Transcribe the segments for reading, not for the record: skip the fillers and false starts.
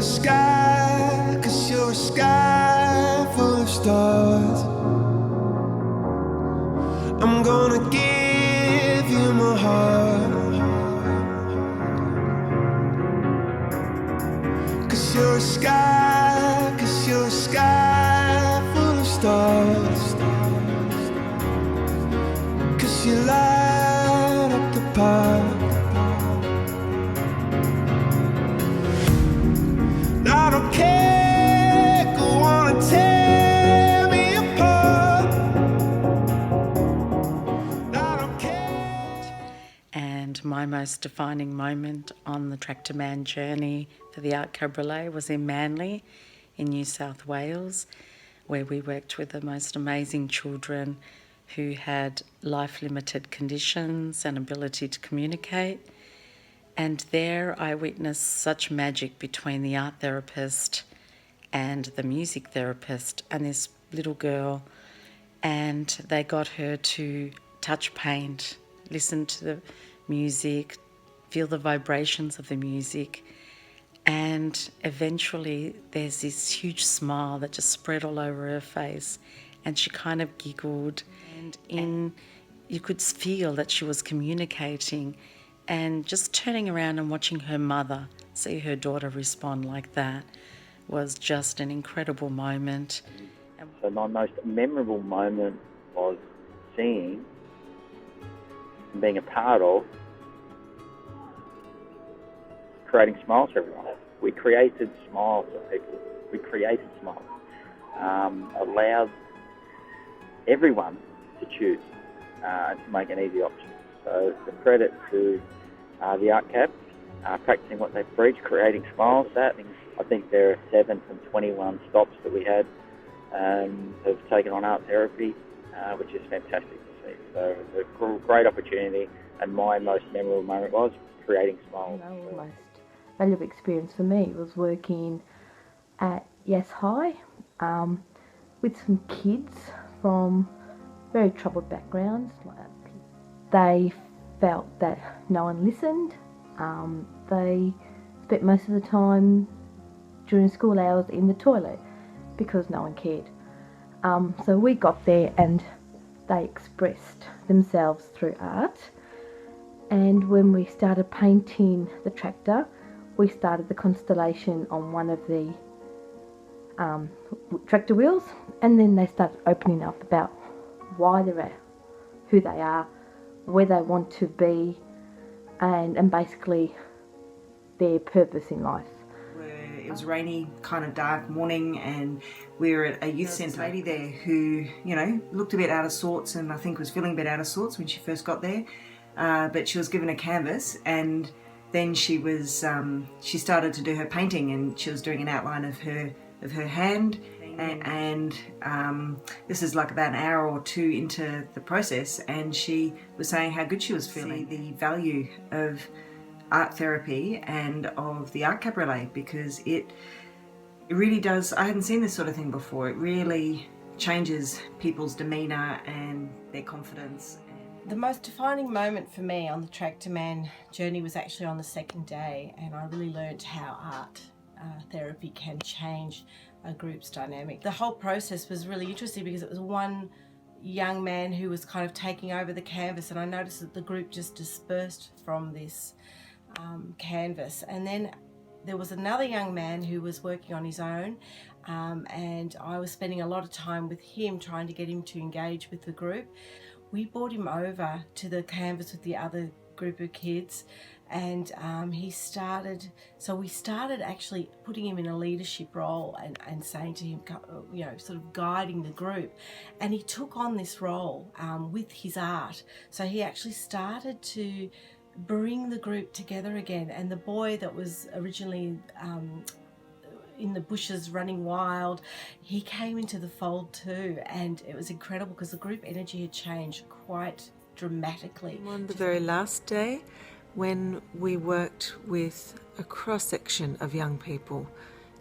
a sky, 'cause you're a sky full of stars. I'm gonna give you my heart, 'cause you're a sky, 'cause you're a sky full of stars. 'Cause you light up the park. I don't care, go on and tear me apart. I don't care. And my most defining moment on the Tractor Man journey for the Art Cabriolet was in Manly in New South Wales, where we worked with the most amazing children who had life-limited conditions and ability to communicate. And there I witnessed such magic between the art therapist and the music therapist and this little girl. And they got her to touch paint, listen to the music, feel the vibrations of the music. And eventually there's this huge smile that just spread all over her face. And she kind of giggled. And you could feel that she was communicating. And just turning around and watching her mother see her daughter respond like that was just an incredible moment. So my most memorable moment was seeing and being a part of creating smiles for everyone. We created smiles for people. We created smiles. Allowed everyone to choose and to make an easy option. So the credit to the Art Cab, practicing what they preach, creating smiles. That I think there are 7 from 21 stops that we had have taken on art therapy, which is fantastic to see. So it's a great opportunity, and my most memorable moment was creating smiles. The most valuable experience for me was working at Yes High with some kids from very troubled backgrounds. They felt that no one listened. They spent most of the time during school hours in the toilet because no one cared. So we got there and they expressed themselves through art. And when we started painting the tractor, we started the constellation on one of the tractor wheels, and then they started opening up about why they're at, who they are, where they want to be, and basically their purpose in life. It was a rainy, kind of dark morning, and we were at a youth centre. Lady there who, looked a bit out of sorts, and I think was feeling a bit out of sorts when she first got there. But she was given a canvas, and then she started to do her painting, and she was doing an outline of her hand. And this is like about an hour or two into the process, and she was saying how good she was feeling, the value of art therapy and of the Art Cabriolet, because it really does. I hadn't seen this sort of thing before. It really changes people's demeanour and their confidence. The most defining moment for me on the Tractor Man journey was actually on the second day, and I really learned how art therapy can change a group's dynamic. The whole process was really interesting because it was one young man who was kind of taking over the canvas, and I noticed that the group just dispersed from this canvas. And then there was another young man who was working on his own, and I was spending a lot of time with him trying to get him to engage with the group. We brought him over to the canvas with the other group of kids, and we started actually putting him in a leadership role and saying to him, sort of guiding the group. And he took on this role with his art. So he actually started to bring the group together again. And the boy that was originally in the bushes running wild, he came into the fold too, and it was incredible because the group energy had changed quite dramatically. On the very last day, when we worked with a cross-section of young people,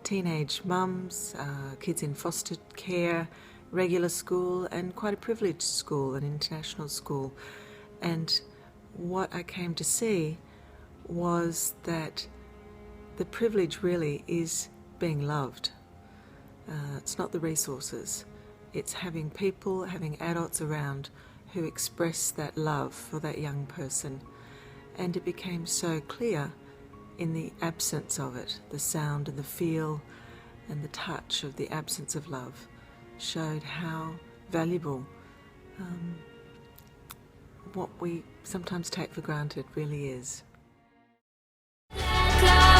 teenage mums, kids in foster care, regular school, and quite a privileged school, an international school. And what I came to see was that the privilege really is being loved. It's not the resources. It's having people, having adults around who express that love for that young person. And it became so clear in the absence of it. The sound and the feel and the touch of the absence of love showed how valuable what we sometimes take for granted really is. Cloud.